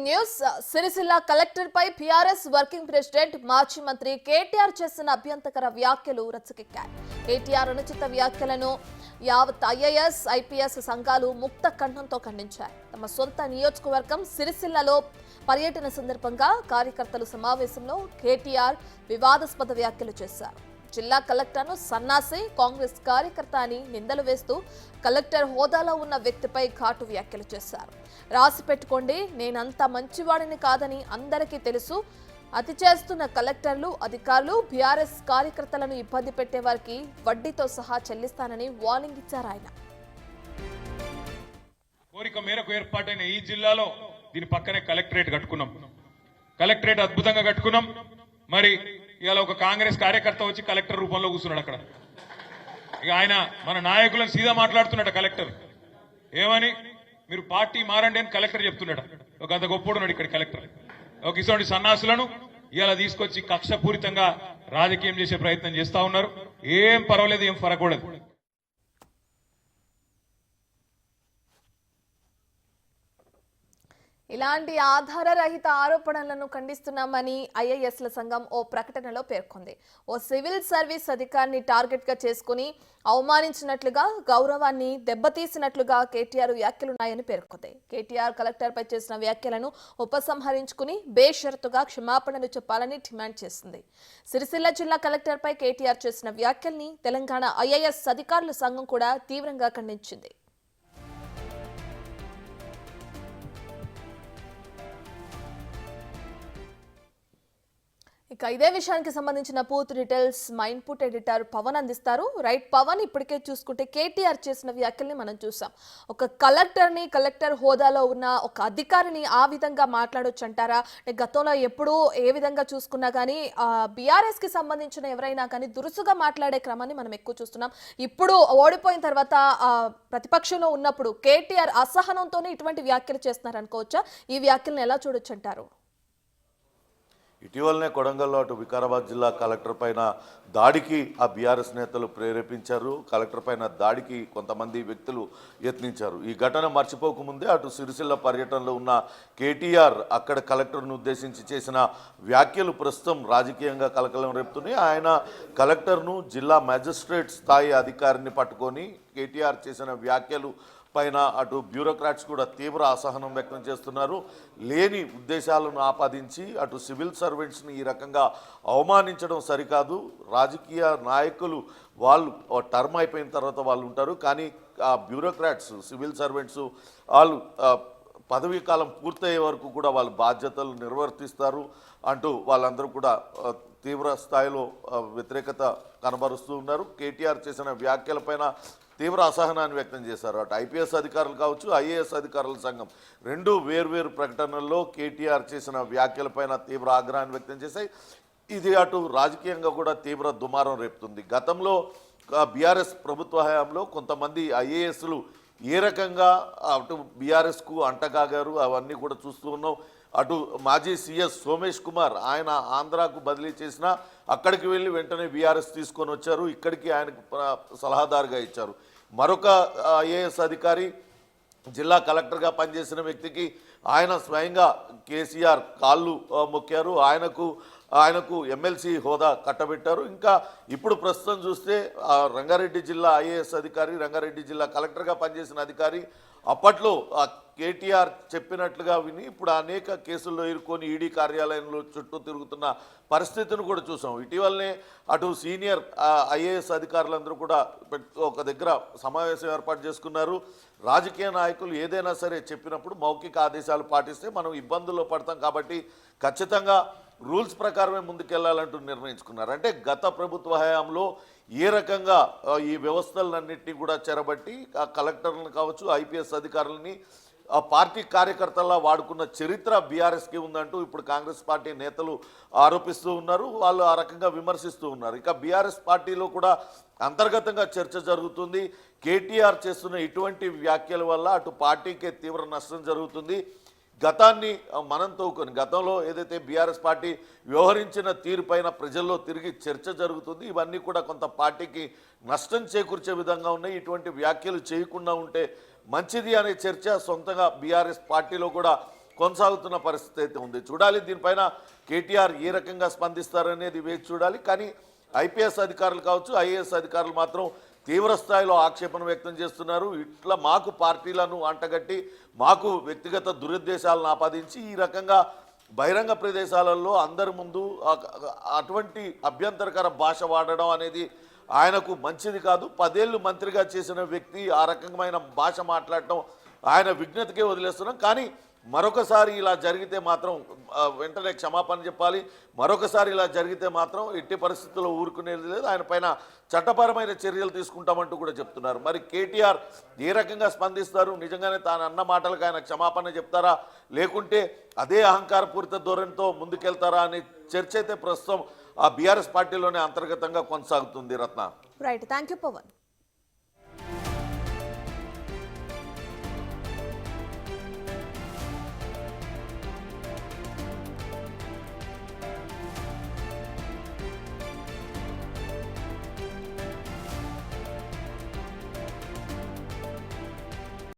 News Sircilla collector పై PRS working president మాజీ మంత్రి కేటీఆర్ చేసిన అభ్యంతకర వ్యాఖ్యలు రచ్చకెక్కాయి. కేటీఆర్ అనుచిత వ్యాఖ్యలను యావత్ ఐఏఎస్ ఐపీఎస్ సంఘాలు ముక్త కంఠంతో ఖండించాయి. తమ సొంత నియోజకవర్గం సిరిసిల్లలో పర్యటన సందర్భంగా కార్యకర్తల సమావేశంలో కేటీఆర్ వివాదాస్పద వ్యాఖ్యలు చేశారు. జిల్లా కలెక్టర్ను సన్నాసి కాంగ్రెస్ కార్యకర్త అని నిందలు వేస్తూ కలెక్టర్ హోదాలో ఉన్న వ్యక్తిపై ఘాటు వ్యాఖ్యలు చేశారు. రాసి పెట్టుకోండి, నేనంత మంచివాడిని కాదని అందరికీ తెలుసు. అతి చేస్తున్న కలెక్టర్లు అధికారులు బీఆర్ఎస్ కార్యకర్తలను ఇబ్బంది పెట్టే వారికి వడ్డీతో సహా చెల్లిస్తానని వార్నింగ్ ఇచ్చారు ఆయన. కోరిక మేరకు ఏర్పాటైన ఈ జిల్లాలో దీని పక్కనే కలెక్టరేట్ కట్టుకున్నాం. కలెక్టరేట్ అద్భుతంగా కట్టుకున్నాం. మరి ఇవాళ ఒక కాంగ్రెస్ కార్యకర్త వచ్చి కలెక్టర్ రూపంలో కూర్చున్నాడు అక్కడ. ఇక ఆయన మన నాయకులను సీదా మాట్లాడుతున్నాడు. కలెక్టర్ ఏమని, మీరు పార్టీ మారండి అని కలెక్టర్ చెప్తున్నాడు. ఒక అంత గొప్పడున్నాడు ఇక్కడ కలెక్టర్. ఒక ఇటువంటి సన్నాసులను ఇవాళ తీసుకొచ్చి కక్షపూరితంగా రాజకీయం చేసే ప్రయత్నం చేస్తా ఉన్నారు. ఏం పర్వాలేదు, ఏం ఫరకూడదు. ఇలాంటి ఆధారరహిత ఆరోపణలను ఖండిస్తున్నామని ఐఏఎస్ల సంఘం ఓ ప్రకటనలో పేర్కొంది. ఓ సివిల్ సర్వీస్ అధికారిని టార్గెట్ గా చేసుకుని అవమానించినట్లుగా, గౌరవాన్ని దెబ్బతీసినట్లుగా కేటీఆర్ వ్యాఖ్యలున్నాయని పేర్కొంది. కేటీఆర్ కలెక్టర్పై చేసిన వ్యాఖ్యలను ఉపసంహరించుకుని బేషరతుగా క్షమాపణలు చెప్పాలని డిమాండ్ చేసింది. సిరిసిల్ల జిల్లా కలెక్టర్పై కేటీఆర్ చేసిన వ్యాఖ్యల్ని తెలంగాణ ఐఏఎస్ అధికారుల సంఘం కూడా తీవ్రంగా ఖండించింది. ఇక ఇదే విషయానికి సంబంధించిన పూర్తి డీటెయిల్స్ మా ఇన్పుట్ ఎడిటర్ పవన్ అందిస్తారు. రైట్ పవన్, ఇప్పటికే చూసుకుంటే కేటీఆర్ చేసిన వ్యాఖ్యల్ని మనం చూసాం. ఒక కలెక్టర్ హోదాలో ఉన్న ఒక అధికారిని ఆ విధంగా మాట్లాడొచ్చు అంటారా? గతంలో ఎప్పుడూ ఏ విధంగా చూసుకున్నా కానీ బీఆర్ఎస్ కి సంబంధించిన ఎవరైనా కానీ దురుసుగా మాట్లాడే క్రమాన్ని మనం ఎక్కువ చూస్తున్నాం. ఇప్పుడు ఓడిపోయిన తర్వాత ప్రతిపక్షంలో ఉన్నప్పుడు కేటీఆర్ అసహనంతోనే ఇటువంటి వ్యాఖ్యలు చేస్తున్నారు అనుకోవచ్చా? ఈ వ్యాఖ్యలను ఎలా చూడొచ్చు అంటారు? ఇటీవలనే కొడంగల్లో అటు వికారాబాద్ జిల్లా కలెక్టర్ పైన దాడికి ఆ బీఆర్ఎస్ నేతలు ప్రేరేపించారు. కలెక్టర్ పైన దాడికి కొంతమంది వ్యక్తులు యత్నించారు. ఈ ఘటన మర్చిపోకముందే అటు సిరిసిల్ల పర్యటనలో ఉన్న కేటీఆర్ అక్కడ కలెక్టర్ను ఉద్దేశించి చేసిన వ్యాఖ్యలు ప్రస్తుతం రాజకీయంగా కలకలం రేపుతున్నాయి. ఆయన కలెక్టర్ను జిల్లా మ్యాజిస్ట్రేట్ స్థాయి అధికారిని పట్టుకొని కేటీఆర్ చేసిన వ్యాఖ్యలు పైన అటు బ్యూరోక్రాట్స్ కూడా తీవ్ర అసహనం వ్యక్తం చేస్తున్నారు. లేని ఉద్దేశాలను ఆపాదించి అటు సివిల్ సర్వెంట్స్ని ఈ రకంగా అవమానించడం సరికాదు. రాజకీయ నాయకులు వాళ్ళు టర్మ్ అయిపోయిన తర్వాత వాళ్ళు ఉంటారు, కానీ ఆ బ్యూరోక్రాట్స్ సివిల్ సర్వెంట్స్ వాళ్ళు పదవీ కాలం పూర్తయ్యే వరకు కూడా వాళ్ళ బాధ్యతలు నిర్వర్తిస్తారు అంటూ వాళ్ళందరూ కూడా తీవ్ర స్థాయిలో వ్యతిరేకత కనబరుస్తూ ఉన్నారు. కేటీఆర్ చేసిన వ్యాఖ్యలపైన తీవ్ర అసహనాన్ని వ్యక్తం చేశారు. అటు ఐపీఎస్ అధికారులు కావచ్చు, ఐఏఎస్ అధికారుల సంఘం రెండు వేర్వేరు ప్రకటనల్లో కేటీఆర్ చేసిన వ్యాఖ్యలపైన తీవ్ర ఆగ్రహాన్ని వ్యక్తం చేశాయి. ఇది అటు రాజకీయంగా కూడా తీవ్ర దుమారం రేపుతుంది. గతంలో బీఆర్ఎస్ ప్రభుత్వ హయాంలో కొంతమంది ఐఏఎస్లు ఏ రకంగా అటు బీఆర్ఎస్కు అంటగాగారు అవన్నీ కూడా చూస్తూ ఉన్నాం. అటు మాజీ సీఎస్ సోమేష్ కుమార్ ఆయన ఆంధ్రాకు బదిలీ చేసినా అక్కడికి వెళ్ళి వెంటనే బీఆర్ఎస్ తీసుకొని వచ్చారు. ఇక్కడికి ఆయనకు సలహాదారుగా ఇచ్చారు. మరొక ఐఏఎస్ అధికారి జిల్లా కలెక్టర్గా పనిచేసిన వ్యక్తికి ఆయన స్వయంగా కేసీఆర్ కాళ్ళు మొక్కారు. ఆయనకు ఎమ్మెల్సీ హోదా కట్టబెట్టారు. ఇంకా ఇప్పుడు ప్రస్తుతం చూస్తే రంగారెడ్డి జిల్లా ఐఏఎస్ అధికారి, రంగారెడ్డి జిల్లా కలెక్టర్గా పనిచేసిన అధికారి అప్పట్లో కేటీఆర్ చెప్పినట్లుగా విని ఇప్పుడు అనేక కేసుల్లో ఇరుక్కొని ఈడీ కార్యాలయంలో చుట్టూ తిరుగుతున్న పరిస్థితిని కూడా చూసాం. ఇటీవలనే అటు సీనియర్ ఐఏఎస్ అధికారులందరూ కూడా ఒక దగ్గర సమావేశం ఏర్పాటు చేసుకున్నారు. రాజకీయ నాయకులు ఏదైనా సరే చెప్పినప్పుడు మౌఖిక ఆదేశాలు పాటిస్తే మనం ఇబ్బందుల్లో పడతాం, కాబట్టి ఖచ్చితంగా రూల్స్ ప్రకారమే ముందుకెళ్లాలంటూ నిర్ణయించుకున్నారు. అంటే గత ప్రభుత్వ హయాంలో ఏ రకంగా ఈ వ్యవస్థలన్నింటినీ కూడా చెరబట్టి కలెక్టర్లను కావచ్చు, ఐపీఎస్ అధికారులని ఆ పార్టీ కార్యకర్తలా వాడుకున్న చరిత్ర బీఆర్ఎస్కి ఉందంటూ ఇప్పుడు కాంగ్రెస్ పార్టీ నేతలు ఆరోపిస్తూ ఉన్నారు. వాళ్ళు ఆ రకంగా విమర్శిస్తూ ఉన్నారు. ఇక బీఆర్ఎస్ పార్టీలో కూడా అంతర్గతంగా చర్చ జరుగుతుంది. కేటీఆర్ చేస్తున్న ఇటువంటి వ్యాఖ్యల వల్ల అటు పార్టీకే తీవ్ర నష్టం జరుగుతుంది. గతాన్ని మనం తవ్వుకొని గతంలో ఏదైతే బీఆర్ఎస్ పార్టీ వ్యవహరించిన తీరుపైన ప్రజల్లో తిరిగి చర్చ జరుగుతుంది. ఇవన్నీ కూడా కొంత పార్టీకి నష్టం చేకూర్చే విధంగా ఉన్నాయి. ఇటువంటి వ్యాఖ్యలు చేయకుండా ఉంటే మంచిది అనే చర్చ సొంతంగా బీఆర్ఎస్ పార్టీలో కూడా కొనసాగుతున్న పరిస్థితి అయితే ఉంది. చూడాలి దీనిపైన కేటీఆర్ ఏ రకంగా స్పందిస్తారనేది వేచి చూడాలి. కానీ ఐపీఎస్ అధికారులు కావచ్చు, ఐఏఎస్ అధికారులు మాత్రం తీవ్ర స్థాయిలో ఆక్షేపణ వ్యక్తం చేస్తున్నారు. ఇట్లా మాకు పార్టీలను అంటగట్టి మాకు వ్యక్తిగత దురుద్దేశాలను ఆపాదించి ఈ రకంగా బహిరంగ ప్రదేశాలలో అందరి ముందు అటువంటి అభ్యంతరకర భాష వాడడం అనేది ఆయనకు మంచిది కాదు. 10 ఏళ్ళు మంత్రిగా చేసిన వ్యక్తి ఆ రకమైన భాష మాట్లాడటం ఆయన విజ్ఞతకే వదిలేస్తున్నాం. కానీ మరొకసారి ఇలా జరిగితే మాత్రం వెంటనే క్షమాపణ చెప్పాలి. మరొకసారి ఇలా జరిగితే మాత్రం ఎట్టి పరిస్థితుల్లో ఊరుకునేది లేదు. ఆయన పైన చట్టపరమైన చర్యలు తీసుకుంటామంటూ కూడా చెప్తున్నారు. మరి కేటీఆర్ ఏ రకంగా స్పందిస్తారు? నిజంగానే తాను అన్న మాటలకు ఆయన క్షమాపణ చెప్తారా, లేకుంటే అదే అహంకారపూరిత ధోరణితో ముందుకెళ్తారా అనే చర్చ అయితే ప్రస్తుతం ఆ బీఆర్ఎస్ పార్టీలోనే అంతర్గతంగా కొనసాగుతుంది. Ratna. Right, thank you Pawan.